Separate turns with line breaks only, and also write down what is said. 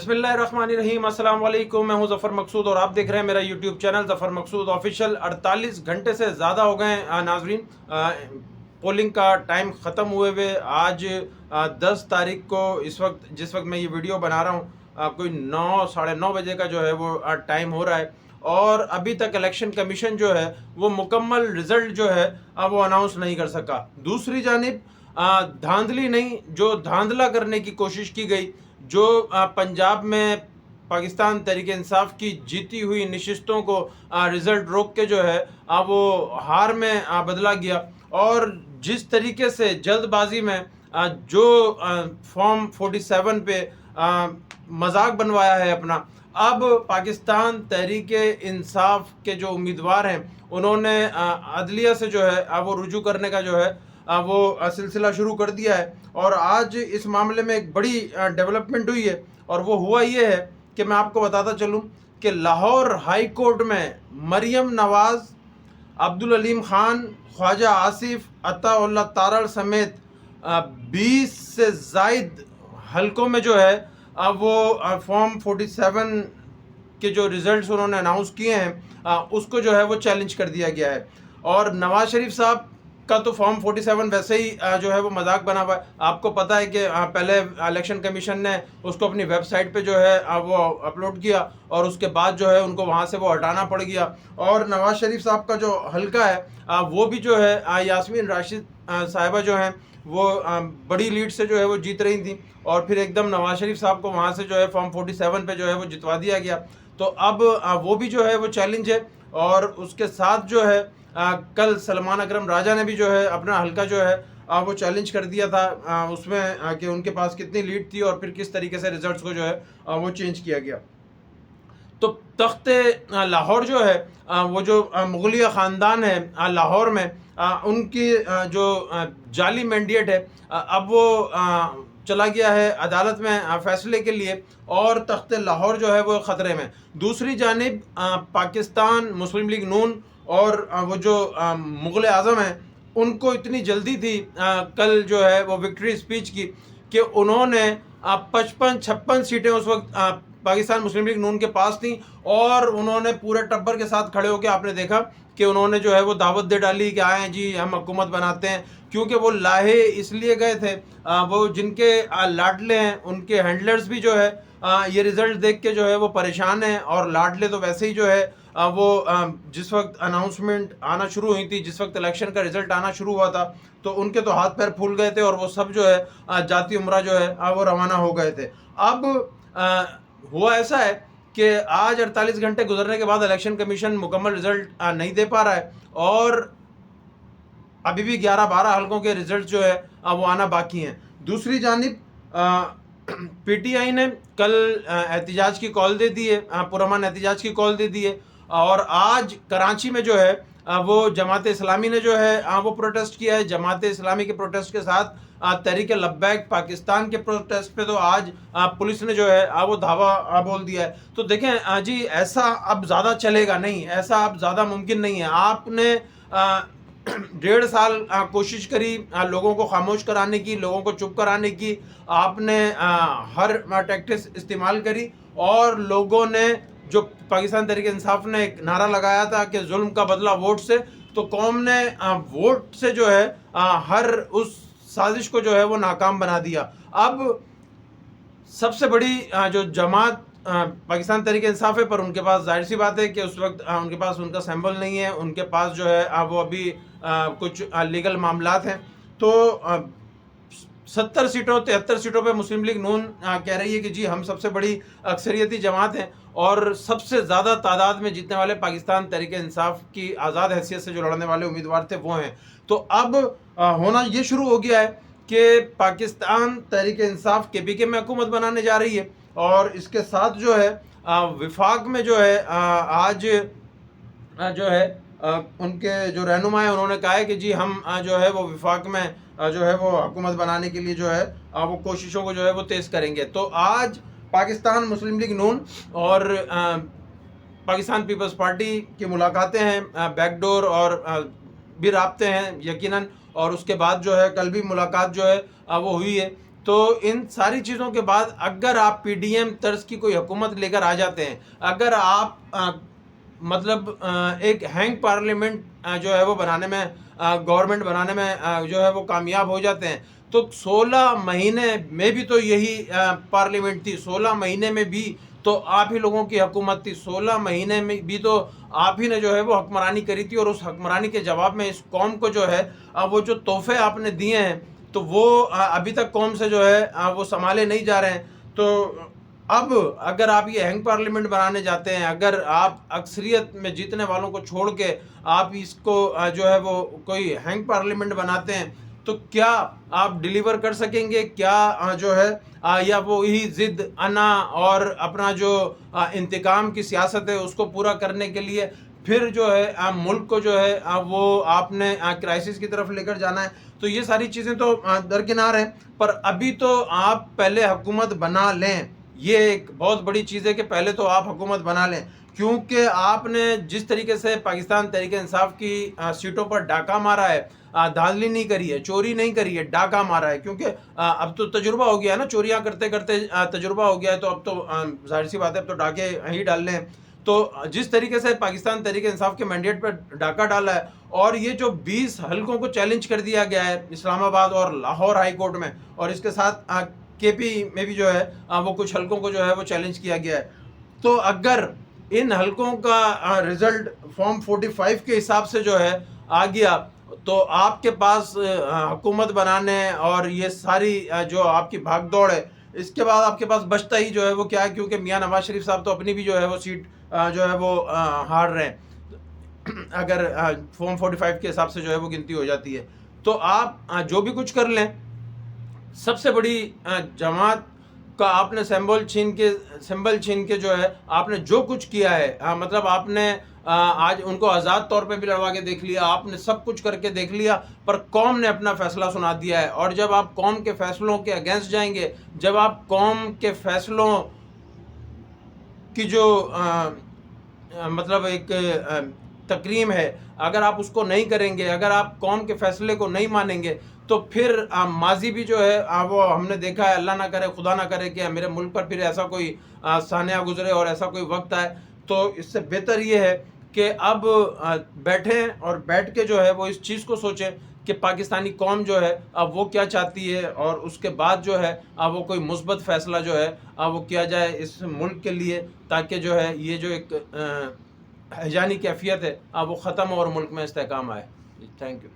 बिस्मिल्लाहिर्रहमानिर्रहीम। अस्सलाम वालेकुम। मैं हूं ज़फ़र मकसूद और आप देख रहे हैं मेरा यूट्यूब चैनल ज़फ़र मकसूद ऑफिशियल। 48 घंटे से ज़्यादा हो गए नाजरीन पोलिंग का टाइम ख़त्म हुए हुए। आज 10 तारीख को इस वक्त जिस वक्त मैं ये वीडियो बना रहा हूँ कोई 9 साढ़े 9 बजे का जो है वो टाइम हो रहा है और अभी तक इलेक्शन कमीशन जो है वो मुकम्मल रिज़ल्ट जो है वो अनाउंस नहीं कर सका। दूसरी जानिब धांधली नहीं, जो धांधला करने की कोशिश की गई, जो पंजाब में पाकिस्तान तहरीक इंसाफ की जीती हुई नशिस्तों को रिज़ल्ट रोक के जो है वो हार में बदला गया और जिस तरीके से जल्दबाजी में जो फॉर्म 47 पे मजाक बनवाया है अपना, अब पाकिस्तान तहरीक इंसाफ के जो उम्मीदवार हैं उन्होंने अदलिया से जो है वो रुजू करने का जो है वो सिलसिला शुरू कर दिया है। और आज इस मामले में एक बड़ी डेवलपमेंट हुई है और वो हुआ ये है कि मैं आपको बताता चलूँ कि लाहौर हाई कोर्ट में मरियम नवाज़, अब्दुल अलीम ख़ान, ख्वाजा आसिफ, अताउल्लाह तारड़ समेत 20 से ज़ायद हलकों में जो है वो फॉर्म 47 के जो रिज़ल्ट्स उन्होंने अनाउंस किए हैं उसको जो है वो चैलेंज कर दिया गया है। और नवाज़ शरीफ साहब का तो फॉर्म 47 वैसे ही जो है वो मजाक बना हुआ है। आपको पता है कि पहले इलेक्शन कमीशन ने उसको अपनी वेबसाइट पे जो है वो अपलोड किया और उसके बाद जो है उनको वहाँ से वो हटाना पड़ गया। और नवाज़ शरीफ साहब का जो हल्का है वो भी जो है यास्मीन राशिद साहिबा जो हैं वो बड़ी लीड से जो है वो जीत रही थी और फिर एकदम नवाज़ शरीफ साहब को वहाँ से जो है फॉर्म 47 पे जो है वो जितवा दिया गया। तो अब वो भी जो है वो चैलेंज है। और उसके साथ जो है कल सलमान अकरम राजा ने भी जो है अपना हल्का जो है वो चैलेंज कर दिया था उसमें कि उनके पास कितनी लीड थी और फिर किस तरीके से रिजल्ट्स को जो है वो चेंज किया गया। तो तख्ते लाहौर जो है वो जो मुगलिया ख़ानदान है लाहौर में उनकी जो जाली मैंडेट है अब वो चला गया है अदालत में फ़ैसले के लिए और तख्ते लाहौर जो है वो ख़तरे में। दूसरी जानिब पाकिस्तान मुस्लिम लीग नून और वो जो मुग़ल आज़म हैं उनको इतनी जल्दी थी कल जो है वो विक्ट्री स्पीच की कि उन्होंने 55-56 सीटें उस वक्त पाकिस्तान मुस्लिम लीग नून के पास थी और उन्होंने पूरे टब्बर के साथ खड़े होकर आपने देखा कि उन्होंने जो है वो दावत दे डाली कि आए जी हम हुकूमत बनाते हैं। क्योंकि वो लाहे इसलिए गए थे वो जिनके लाडले हैं उनके हैंडलर्स भी जो है ये रिज़ल्ट देख के जो है वो परेशान हैं और लाडले तो वैसे ही जो है वो जिस वक्त अनाउंसमेंट आना शुरू हुई थी, जिस वक्त इलेक्शन का रिज़ल्ट आना शुरू हुआ था तो उनके तो हाथ पैर फूल गए थे और वो सब जो है जाती उम्रा जो है वो रवाना हो गए थे। अब हुआ ऐसा है कि आज 48 घंटे गुजरने के बाद इलेक्शन कमीशन मुकम्मल रिज़ल्ट नहीं दे पा रहा है और अभी भी 11-12 हलकों के रिज़ल्ट जो है वो आना बाकी हैं। दूसरी जानिब पीटीआई ने कल एहतिजाज की कॉल दे दी है, पुरअमन एहतिजाज की कॉल दे दी है और आज कराची में जो है वो जमात इस्लामी ने जो है वो प्रोटेस्ट किया है। जमात इस्लामी के प्रोटेस्ट के साथ तहरीक लब्बैक पाकिस्तान के प्रोटेस्ट पे तो आज पुलिस ने जो है वो धावा बोल दिया है। तो देखें जी ऐसा अब ज़्यादा चलेगा नहीं, ऐसा अब ज़्यादा मुमकिन नहीं है। आपने 1.5 साल कोशिश करी लोगों को खामोश कराने की, लोगों को चुप कराने की, आपने हर टैक्टिक्स इस्तेमाल करी और लोगों ने जो पाकिस्तान तहरीक इंसाफ ने एक नारा लगाया था कि जुल्म का बदला वोट से, तो कौम ने वोट से जो है हर उस साजिश को जो है वो नाकाम बना दिया। अब सबसे बड़ी जो जमात पाकिस्तान तहरीक इंसाफ है पर उनके पास जाहिर सी बात है कि उस वक्त उनके पास उनका सैम्बल नहीं है, उनके पास जो है वो अभी कुछ लीगल मामलात हैं। तो 70 सीटों 73 सीटों पे मुस्लिम लीग नून कह रही है कि जी हम सबसे बड़ी अक्सरियती जमात हैं और सबसे ज़्यादा तादाद में जीतने वाले पाकिस्तान तहरीक इंसाफ की आज़ाद हैसियत से जो लड़ने वाले उम्मीदवार थे वो हैं। तो अब होना ये शुरू हो गया है कि पाकिस्तान तहरीक इंसाफ KPK में हुकूमत बनाने जा रही है और इसके साथ जो है विफाक में जो है आज जो है उनके जो रहनुमा हैं उन्होंने कहा है कि जी हम जो है वो विफाक में जो है वो हुकूमत बनाने के लिए जो है वो कोशिशों को जो है वो तेज़ करेंगे। तो आज पाकिस्तान मुस्लिम लीग नून और पाकिस्तान पीपल्स पार्टी की मुलाकातें हैं, बैकडोर और भी राब्ते हैं यकीनन, और उसके बाद जो है कल भी मुलाकात जो है वो हुई है। تو ان ساری چیزوں کے بعد اگر آپ پی ڈی ایم طرز کی کوئی حکومت لے کر آ جاتے ہیں، اگر آپ مطلب ایک ہینگ پارلیمنٹ جو ہے وہ بنانے میں، گورنمنٹ بنانے میں جو ہے وہ کامیاب ہو جاتے ہیں، تو 16 مہینے میں بھی تو یہی پارلیمنٹ تھی، 16 مہینے میں بھی تو آپ ہی لوگوں کی حکومت تھی، 16 مہینے میں بھی تو آپ ہی نے جو ہے وہ حکمرانی کری تھی، اور اس حکمرانی کے جواب میں اس قوم کو جو ہے وہ جو تحفے آپ نے دیے ہیں تو وہ ابھی تک قوم سے جو ہے وہ سنبھالے نہیں جا رہے ہیں۔ تو اب اگر آپ یہ ہینگ پارلیمنٹ بنانے جاتے ہیں، اگر آپ اکثریت میں جیتنے والوں کو چھوڑ کے آپ اس کو جو ہے وہ کوئی ہینگ پارلیمنٹ بناتے ہیں، تو کیا آپ ڈیلیور کر سکیں گے؟ کیا جو ہے یا وہی ضد، انا اور اپنا جو انتقام کی سیاست ہے اس کو پورا کرنے کے لیے پھر جو ہے ملک کو جو ہے وہ آپ نے کرائسس کی طرف لے کر جانا ہے؟ تو یہ ساری چیزیں تو درکنار ہیں، پر ابھی تو آپ پہلے حکومت بنا لیں۔ یہ ایک بہت بڑی چیز ہے کہ پہلے تو آپ حکومت بنا لیں، کیونکہ آپ نے جس طریقے سے پاکستان تحریک انصاف کی سیٹوں پر ڈاکہ مارا ہے، دھاندلی نہیں کری ہے، چوری نہیں کری ہے، ڈاکہ مارا ہے، کیونکہ اب تو تجربہ ہو گیا ہے نا، چوریاں کرتے کرتے تجربہ ہو گیا ہے، تو اب تو ظاہر سی بات ہے اب تو ڈاکے ہی ڈال لیں۔ تو جس طریقے سے پاکستان تحریک انصاف کے مینڈیٹ پر ڈاکہ ڈالا ہے، اور یہ جو 20 حلقوں کو چیلنج کر دیا گیا ہے اسلام آباد اور لاہور ہائی کورٹ میں، اور اس کے ساتھ کے پی میں بھی جو ہے وہ کچھ حلقوں کو جو ہے وہ چیلنج کیا گیا ہے، تو اگر ان حلقوں کا رزلٹ فارم 45 کے حساب سے جو ہے آ گیا تو آپ کے پاس حکومت بنانے اور یہ ساری جو آپ کی بھاگ دوڑ ہے، اس کے بعد آپ کے پاس بچتا ہی جو ہے وہ کیا ہے، کیونکہ میاں نواز شریف صاحب تو اپنی بھی جو ہے وہ سیٹ جو ہے وہ ہار رہے ہیں اگر فارم 45 کے حساب سے جو ہے وہ گنتی ہو جاتی ہے۔ تو آپ جو بھی کچھ کر لیں، سب سے بڑی جماعت کا آپ نے سمبل چھین کے جو ہے آپ نے جو کچھ کیا ہے، مطلب آپ نے آج ان کو آزاد طور پہ بھی لڑوا کے دیکھ لیا، آپ نے سب کچھ کر کے دیکھ لیا، پر قوم نے اپنا فیصلہ سنا دیا ہے، اور جب آپ قوم کے فیصلوں کے اگینسٹ جائیں گے، جب آپ قوم کے فیصلوں کی جو مطلب ایک تکریم ہے، اگر آپ اس کو نہیں کریں گے، اگر آپ قوم کے فیصلے کو نہیں مانیں گے، تو پھر ماضی بھی جو ہے وہ ہم نے دیکھا ہے، اللہ نہ کرے، خدا نہ کرے کہ میرے ملک پر پھر ایسا کوئی سانحہ گزرے اور ایسا کوئی وقت آئے، تو اس سے بہتر یہ ہے کہ اب بیٹھیں اور بیٹھ کے جو ہے وہ اس چیز کو سوچیں کہ پاکستانی قوم جو ہے اب وہ کیا چاہتی ہے، اور اس کے بعد جو ہے اب وہ کوئی مثبت فیصلہ جو ہے وہ کیا جائے اس ملک کے لیے، تاکہ جو ہے یہ جو ایک ہیجانی کیفیت ہے وہ ختم ہو اور ملک میں استحکام آئے۔ Thank you.